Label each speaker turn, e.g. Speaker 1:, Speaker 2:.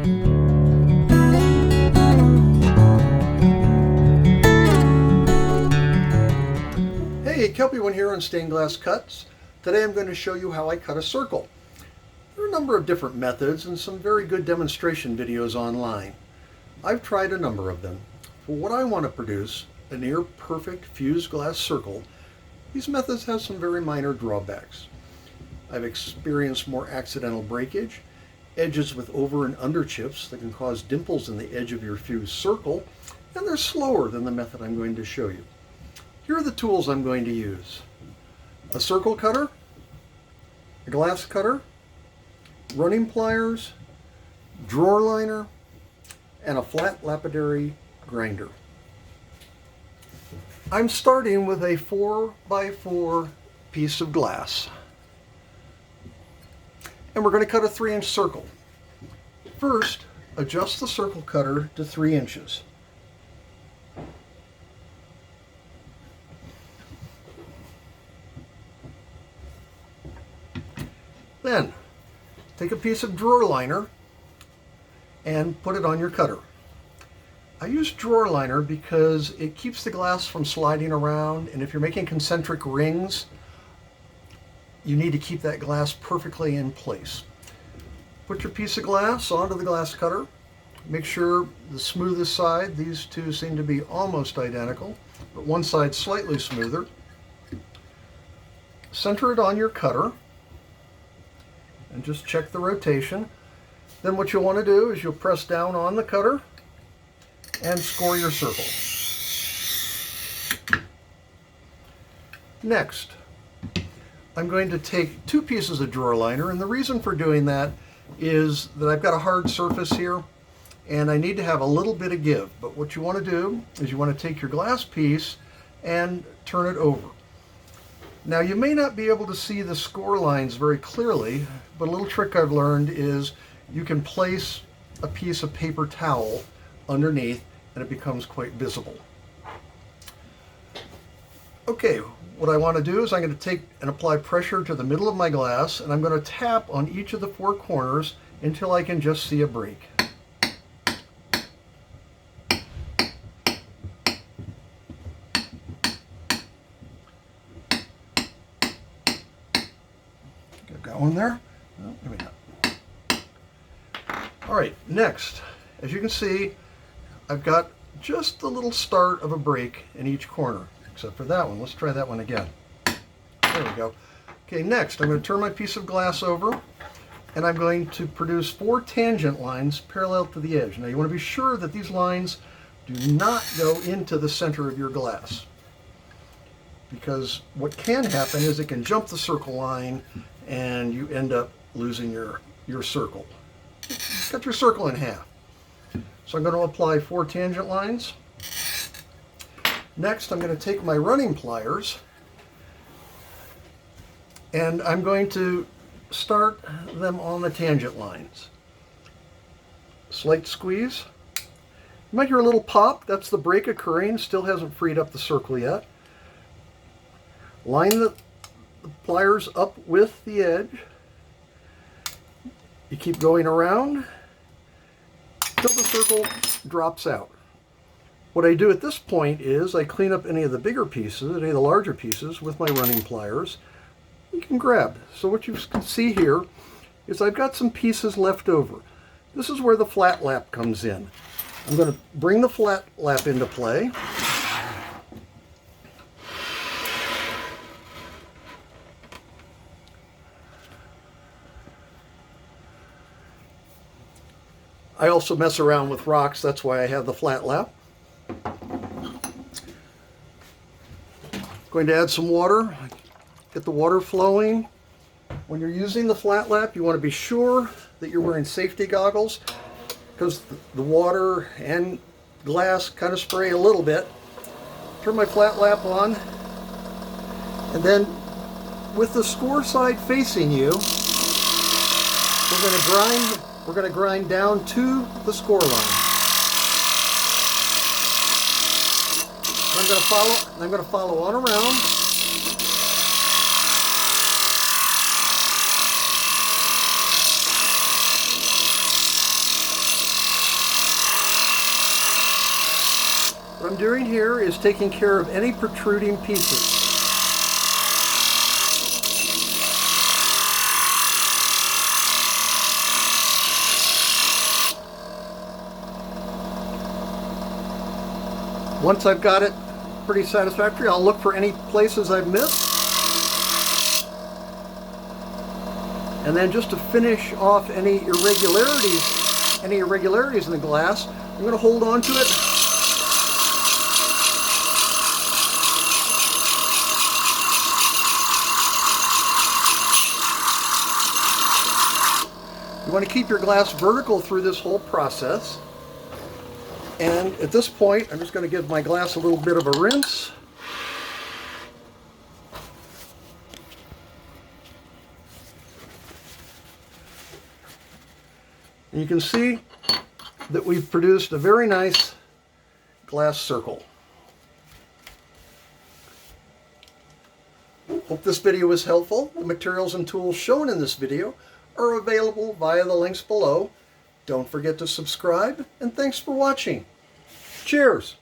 Speaker 1: Hey, Kelpieone here on Stainedglasscuts. Today I'm going to show you how I cut a circle. There are a number of different methods and some very good demonstration videos online. I've tried a number of them. For what I want to produce, a near perfect fused glass circle, these methods have some very minor drawbacks. I've experienced more accidental breakage, edges with over and under chips that can cause dimples in the edge of your fused circle, and they're slower than the method I'm going to show you. Here are the tools I'm going to use: a circle cutter, a glass cutter, running pliers, drawer liner, and a flat lapidary grinder. I'm starting with a 4x4 piece of glass, and we're going to cut a 3-inch circle. First, adjust the circle cutter to 3 inches. Then, take a piece of drawer liner and put it on your cutter. I use drawer liner because it keeps the glass from sliding around, and if you're making concentric rings, you need to keep that glass perfectly in place. Put your piece of glass onto the glass cutter. Make sure the smoothest side, these two seem to be almost identical, but one side slightly smoother. Center it on your cutter and just check the rotation. Then what you'll want to do is you'll press down on the cutter and score your circle. Next, I'm going to take 2 pieces of drawer liner, and the reason for doing that is that I've got a hard surface here and I need to have a little bit of give. But what you want to do is you want to take your glass piece and turn it over. Now, you may not be able to see the score lines very clearly, but a little trick I've learned is you can place a piece of paper towel underneath and it becomes quite visible. Okay, what I want to do is I'm going to take and apply pressure to the middle of my glass, and I'm going to tap on each of the 4 corners until I can just see a break. Going there? No, maybe not. All right, next, as you can see, I've got just the little start of a break in each corner, except for that one. Let's try that one again. There we go. Okay, next, I'm going to turn my piece of glass over, and I'm going to produce 4 tangent lines parallel to the edge. Now, you want to be sure that these lines do not go into the center of your glass, because what can happen is it can jump the circle line and you end up losing your circle. Cut your circle in half. So I'm going to apply 4 tangent lines. Next, I'm going to take my running pliers and I'm going to start them on the tangent lines. Slight squeeze. You might hear a little pop. That's the break occurring. Still hasn't freed up the circle yet. Line the pliers up with the edge. You keep going around until the circle drops out. What I do at this point is I clean up any of the bigger pieces, any of the larger pieces, with my running pliers. You can grab. So what you can see here is I've got some pieces left over. This is where the flat lap comes in. I'm going to bring the flat lap into play. I also mess around with rocks, that's why I have the flat lap. Going to add some water, get the water flowing. When you're using the flat lap, you want to be sure that you're wearing safety goggles, because the water and glass kind of spray a little bit. Turn my flat lap on, and then with the score side facing you, we're going to grind down to the score line. I'm going to follow on around. I'm doing here is taking care of any protruding pieces. Once I've got it pretty satisfactory, I'll look for any places I've missed. And then just to finish off any irregularities in the glass, I'm going to hold on to it. You want to keep your glass vertical through this whole process. And at this point, I'm just going to give my glass a little bit of a rinse. And you can see that we've produced a very nice glass circle. Hope this video was helpful. The materials and tools shown in this video are available via the links below. Don't forget to subscribe, and thanks for watching. Cheers!